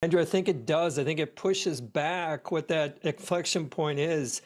Andrew, I think it does. I think it pushes back what that inflection point is.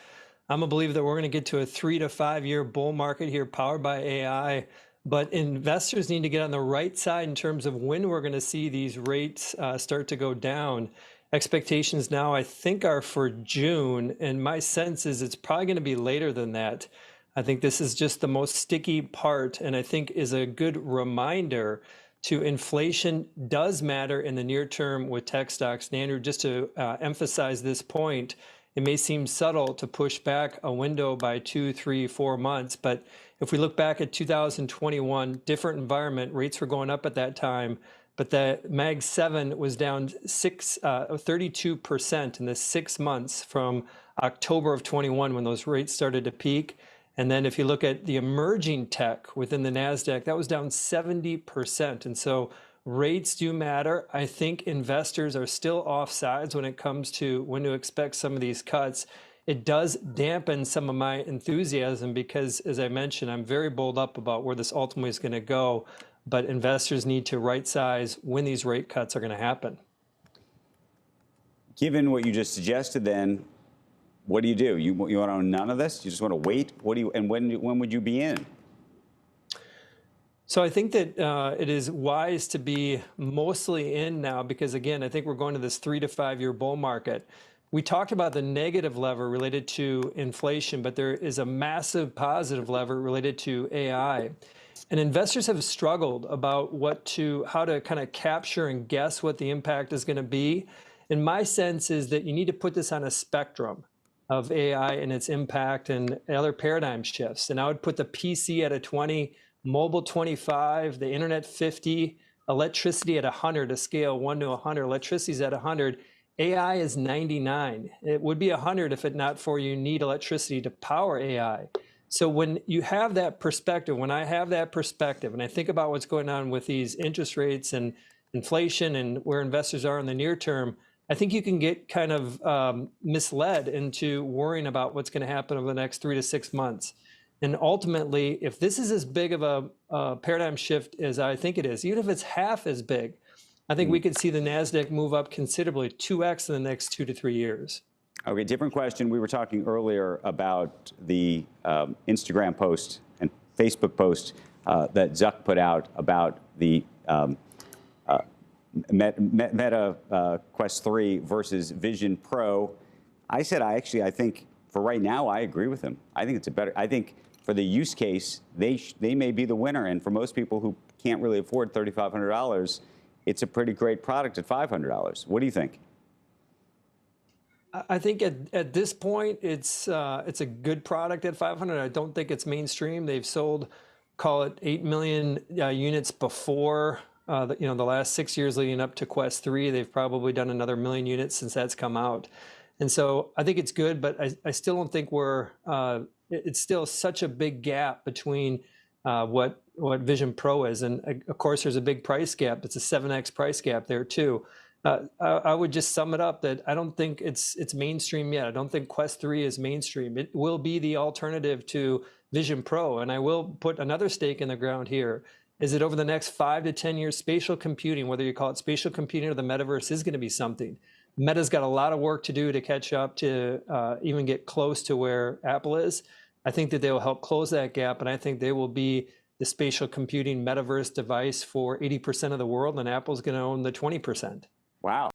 I'm a believer that we're going to get to a 3 to 5 year bull market here powered by AI. But investors need to get on the right side in terms of when we're going to see these rates start to go down. Expectations now, I think, are for June. And my sense is it's probably going to be later than that. I think this is just the most sticky part, and I think is a good reminder to inflation does matter in the near term with tech stocks. And Andrew, just to emphasize this point, it may seem subtle to push back a window by 2, 3, 4 months, but if we look back at 2021, different environment, rates were going up at that time, but the Mag 7 was down 32% in the 6 months from October of 21 when those rates started to peak. And then if you look at the emerging tech within the Nasdaq, that was down 70%. And so rates do matter. I think investors are still off sides when it comes to when to expect some of these cuts. It does dampen some of my enthusiasm because, as I mentioned, I'm very bowled up about where this ultimately is going to go. But investors need to right size when these rate cuts are going to happen. Given what you just suggested, then, what do? You want to own none of this? You just want to wait? What do you? And when would you be in? So I think that it is wise to be mostly in now because, again, I think we're going to this 3 to 5 year bull market. We talked about the negative lever related to inflation, but there is a massive positive lever related to AI. And investors have struggled about how to kind of capture and guess what the impact is going to be. And my sense is that you need to put this on a spectrum of AI and its impact and other paradigm shifts. And I would put the PC at a 20, mobile 25, the internet 50, electricity at 100, a scale 1 to 100. Electricity is at 100. AI is 99. It would be 100 if it not for you need electricity to power AI. So when you have that perspective, when I have that perspective, and I think about what's going on with these interest rates and inflation and where investors are in the near term, I think you can get kind of misled into worrying about what's going to happen over the next 3 to 6 months. And ultimately, if this is as big of a paradigm shift as I think it is, even if it's half as big, I think we could see the Nasdaq move up considerably, 2x in the next 2 to 3 years. Okay, different question. We were talking earlier about the Instagram post and Facebook post that Zuck put out about the Meta Quest 3 versus Vision Pro. I said I think for right now I agree with him. I think it's I think for the use case they may be the winner, and for most people who can't really afford $3,500, it's a pretty great product at $500. What do you think? I think at this point it's a good product at 500. I don't think it's mainstream. They've sold, call it 8 million units before. The last 6 years leading up to Quest 3, they've probably done another 1 million units since that's come out. And so I think it's good, but I still don't think it's still such a big gap between what Vision Pro is. And of course, there's a big price gap. It's a 7x price gap there too. I would just sum it up that I don't think it's mainstream yet. I don't think Quest 3 is mainstream. It will be the alternative to Vision Pro. And I will put another stake in the ground here. Is that over the next 5 to 10 years, spatial computing, whether you call it spatial computing or the metaverse, is going to be something. Meta's got a lot of work to do to catch up to even get close to where Apple is. I think that they will help close that gap, and I think they will be the spatial computing metaverse device for 80% of the world, and Apple's going to own the 20%. Wow.